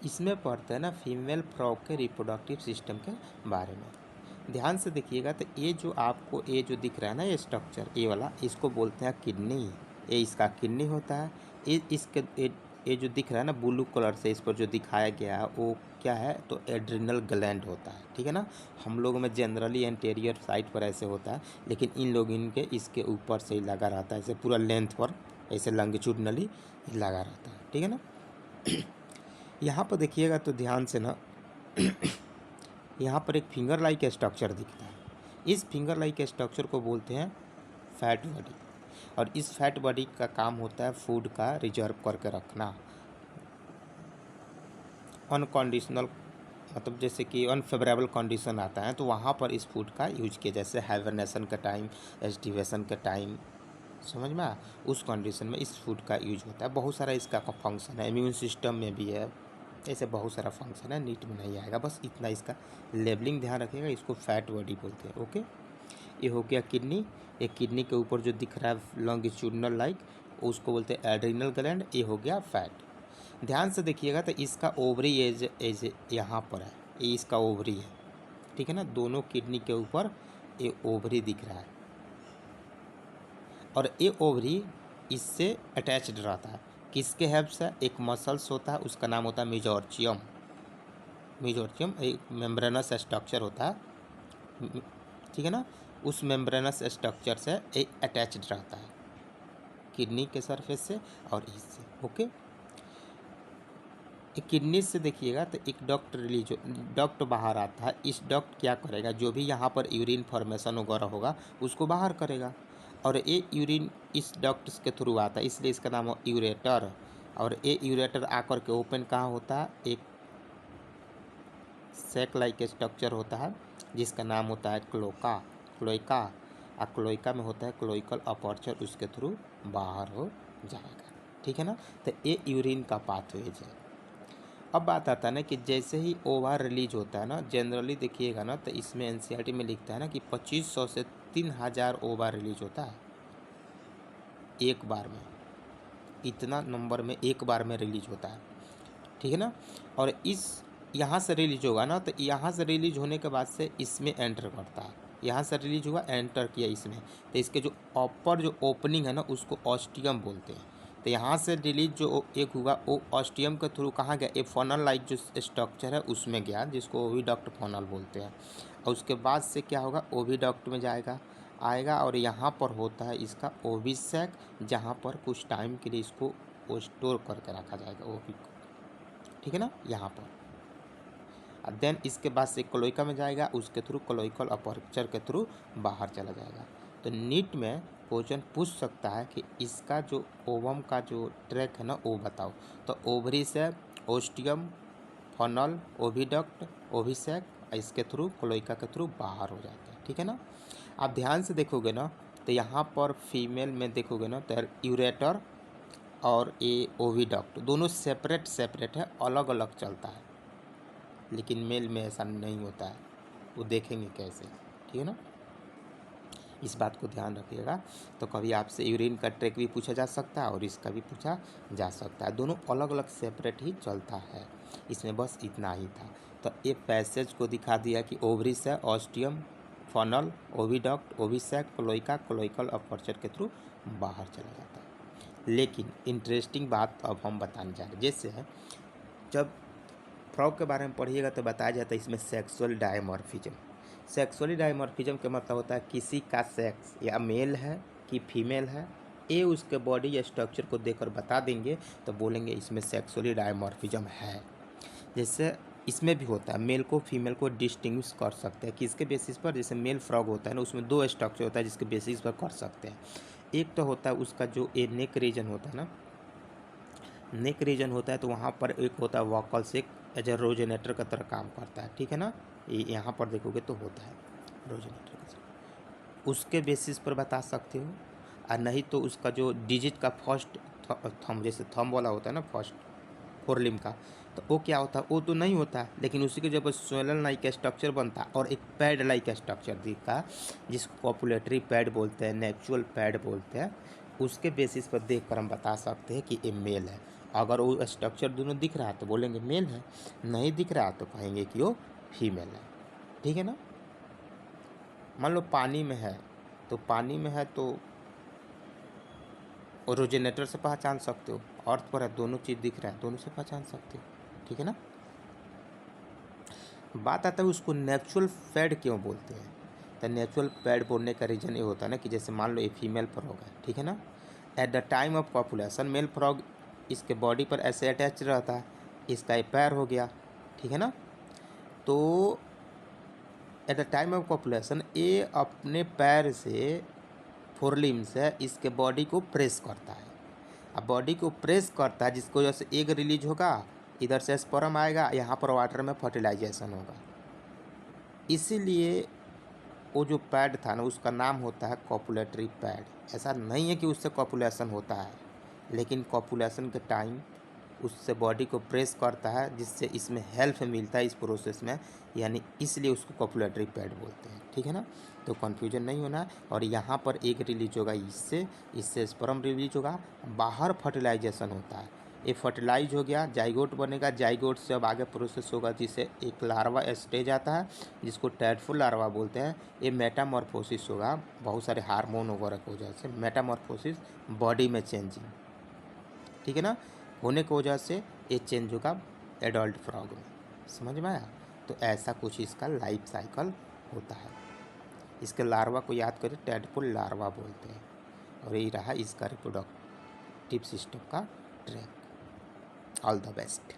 इसमें पढ़ते हैं ना फीमेल फ्रॉग के रिप्रोडक्टिव सिस्टम के बारे में। ध्यान से देखिएगा तो ये जो आपको ये जो दिख रहा है ना ये स्ट्रक्चर ये वाला, इसको बोलते हैं किडनी। ये इसका किडनी होता है। ये जो दिख रहा है ना ब्लू कलर से इस पर जो दिखाया गया है वो क्या है, तो एड्रिनल ग्लैंड होता है। ठीक है ना। हम लोग में जनरली एंटीरियर साइड पर ऐसे होता है, लेकिन इन लोग इनके इसके ऊपर से ही लगा रहता है, ऐसे पूरा लेंथ पर ऐसे लॉन्गिट्यूडनली लगा रहता है। ठीक है ना। यहाँ पर देखिएगा तो ध्यान से ना यहाँ पर एक फिंगर लाइक स्ट्रक्चर दिखता है। इस फिंगर लाइक स्ट्रक्चर को बोलते हैं फैट बॉडी। और इस फैट बॉडी का काम होता है फूड का रिजर्व करके रखना। अनकंडीशनल मतलब जैसे कि अनफेवरेबल कंडीशन आता है तो वहाँ पर इस फूड का यूज किया, जैसे हाइबरनेशन का टाइम, एस्टिवेशन का टाइम, समझ में उस कंडीशन में इस फूड का यूज होता है। बहुत सारा इसका फंक्शन है, इम्यून सिस्टम में भी है, ऐसे बहुत सारा फंक्शन है, नीट में नहीं आएगा, बस इतना इसका लेबलिंग ध्यान रखिएगा। इसको फैट बॉडी बोलते हैं। ओके, ये हो गया किडनी। ये किडनी के ऊपर जो दिख रहा है लॉन्गिट्यूडनल लाइक उसको बोलते हैं एड्रिनल ग्लैंड। ये हो गया फैट। ध्यान से देखिएगा तो इसका ओवरी एज एज यहाँ पर है, ये इसका ओवरी है। ठीक है ना। दोनों किडनी के ऊपर ये ओवरी दिख रहा है और ये ओवरी इससे अटैच्ड रहता है। किसके हेल्प से? एक मसल्स होता है उसका नाम होता है मेजोर्चियम। मेजोर्चियम एक मेम्ब्रेनस स्ट्रक्चर होता है। ठीक है ना। उस मेम्ब्रेनस स्ट्रक्चर से ये अटैच्ड रहता है किडनी के सरफेस से और इससे। ओके, एक किडनी से देखिएगा तो एक डक्ट रिलीज डक्ट बाहर आता है। इस डक्ट क्या करेगा, जो भी यहाँ पर यूरिन फॉर्मेशन वगैरह होगा उसको बाहर करेगा और ये यूरिन इस डक्ट के थ्रू आता है, इसलिए इसका नाम है यूरेटर। और ये यूरेटर आकर के ओपन कहाँ होता है, एक सैक लाइक स्ट्रक्चर होता है जिसका नाम होता है क्लोइका। और क्लोइका में होता है क्लोइकल अपर्चर, उसके थ्रू बाहर हो जाएगा। ठीक है ना। तो ये यूरिन का पाथवेज है। अब बात आता है ना कि जैसे ही ओवर रिलीज होता है ना, जनरली देखिएगा ना तो इसमें एनसीईआरटी में लिखता है ना कि 2500 से 3000 ओवर रिलीज होता है एक बार में। इतना नंबर में एक बार में रिलीज होता है। ठीक है ना। और इस यहाँ से रिलीज होगा ना तो यहाँ से रिलीज होने के बाद से इसमें एंटर करता है। यहाँ से रिलीज हुआ, एंटर किया इसमें, तो इसके जो अपर जो ओपनिंग है ना उसको ऑस्टियम बोलते हैं। तो यहाँ से रिलीज जो एक हुआ वो ऑस्टियम के थ्रू कहाँ गया, एक फनल लाइक जो स्ट्रक्चर है उसमें गया, जिसको ओविडक्ट फनल बोलते हैं। और उसके बाद से क्या होगा, ओविडक्ट में आएगा और यहाँ पर होता है इसका ओविसैक, जहाँ पर कुछ टाइम के लिए इसको स्टोर करके रखा जाएगा ओवी को। ठीक है ना, यहाँ पर। देन इसके बाद से क्लोइका में जाएगा, उसके थ्रू क्लोइकल अपर्चर के थ्रू बाहर चला जाएगा। तो नीट में क्वेश्चन पूछ सकता है कि इसका जो ओवम का जो ट्रैक है ना वो बताओ। तो ओवरी से ओस्टियम, फनल, ओविडक्ट, ओविसैक, इसके थ्रू क्लोइका के थ्रू बाहर हो जाता है। ठीक है ना। आप ध्यान से देखोगे ना तो यहाँ पर फीमेल में देखोगे ना तो यूरेटर और ये ओविडक्ट दोनों सेपरेट है, अलग अलग चलता है। लेकिन मेल में ऐसा नहीं होता है, वो देखेंगे कैसे। ठीक है ना। इस बात को ध्यान रखिएगा। तो कभी आपसे यूरिन का ट्रैक भी पूछा जा सकता है और इसका भी पूछा जा सकता है। दोनों अलग अलग सेपरेट ही चलता है। इसमें बस इतना ही था। तो ये पैसेज को दिखा दिया कि ओवरी से ostium, funnel, oviduct, ovisac, cloaca, cloacal aperture के थ्रू बाहर चला जाता है। लेकिन इंटरेस्टिंग बात अब हम बताने जा रहे हैं। जैसे जब फ्रॉग के बारे में पढ़िएगा तो बताया जाता है इसमें सेक्सुअल डायमॉर्फिज्म। सेक्सुअली डायमॉर्फिज्म का मतलब होता है किसी का सेक्स या मेल है कि फीमेल है, ये उसके बॉडी स्ट्रक्चर को देखकर बता देंगे तो बोलेंगे इसमें सेक्सुअली डायमॉर्फिज्म है। जैसे इसमें भी होता है, मेल को फीमेल को डिस्टिंग्विश कर सकते हैं किसके बेसिस पर। जैसे मेल फ्रॉग होता है ना उसमें दो स्ट्रक्चर होता है जिसके बेसिस पर कर सकते हैं। एक तो होता है उसका जो ए नेक रीजन होता है ना, नेक रीजन होता है तो वहाँ पर एक होता है वॉकल से एज ए रोजेनेटर का तरह काम करता है। ठीक है ना। यहाँ पर देखोगे तो होता है रोजेनेटर का, उसके बेसिस पर बता सकते हो। और नहीं तो उसका जो डिजिट का फर्स्ट थंब, जैसे थंब वाला होता है ना फर्स्ट फोर लिम का, तो वो क्या होता है, वो तो नहीं होता, लेकिन उसी के जब स्वेलन लाइक स्ट्रक्चर बनता और एक पैड लाइक स्ट्रक्चर दिखा जिसको कॉपुलेटरी पैड बोलते हैं, नेचुरल पैड बोलते हैं, उसके बेसिस पर देख कर हम बता सकते हैं कि ये मेल है। अगर वो स्ट्रक्चर दोनों दिख रहा है तो बोलेंगे मेल है, नहीं दिख रहा तो कहेंगे कि वो फीमेल है। ठीक है ना। मान लो पानी में है, तो पानी में है तो ओरिजिनेटर से पहचान सकते हो, अर्थ पर है दोनों चीज़ दिख रहा है, दोनों से पहचान सकते हो। ठीक है ना। बात आता है उसको नेचुरल पैड क्यों बोलते हैं। तो नेचुरल पैड बोलने का रीज़न ये होता है ना कि जैसे मान लो ये फीमेल फ्रॉग है, ठीक है ना। At the time of copulation male frog इसके बॉडी पर ऐसे अटैच रहता है, इसका ये पैर हो गया, ठीक है ना। तो eight the time of copulation ये अपने पैर से फोरलिम से इसके बॉडी को प्रेस करता है। अब बॉडी को प्रेस करता है जिसकी वजह से एग रिलीज होगा, इधर से स्पर्म आएगा, यहाँ पर वाटर में फर्टिलाइजेशन होगा। इसीलिए वो जो पैड था ना उसका नाम होता है कॉपुलेटरी पैड। ऐसा नहीं है कि उससे कॉपुलेशन होता है, लेकिन कॉपुलेशन के टाइम उससे बॉडी को प्रेस करता है जिससे इसमें हेल्प मिलता है इस प्रोसेस में, यानी इसलिए उसको कॉपुलेटरी पैड बोलते हैं। ठीक है ना। तो कन्फ्यूजन नहीं होना। और यहाँ पर एग रिलीज होगा इससे स्पर्म रिलीज होगा, बाहर फर्टिलाइजेशन होता है, ये फर्टिलाइज हो गया, जाइगोट बनेगा, जाइगोट से अब आगे प्रोसेस होगा जिसे एक लार्वा स्टेज आता है जिसको टैडफुल लार्वा बोलते हैं। ये मेटामॉर्फोसिस होगा, बहुत सारे हार्मोन वगैरह की वजह से मेटामॉर्फोसिस, बॉडी में चेंजिंग, ठीक है ना, होने की वजह से ये चेंज होगा एडल्ट फ्रॉग में। समझ में आया। तो ऐसा कुछ इसका लाइफ साइकिल होता है। इसके लार्वा को याद करें, टैडफुल लार्वा बोलते हैं। और यही रहा इसका रिप्रोडक्टिव सिस्टम का ट्रैक। All the best.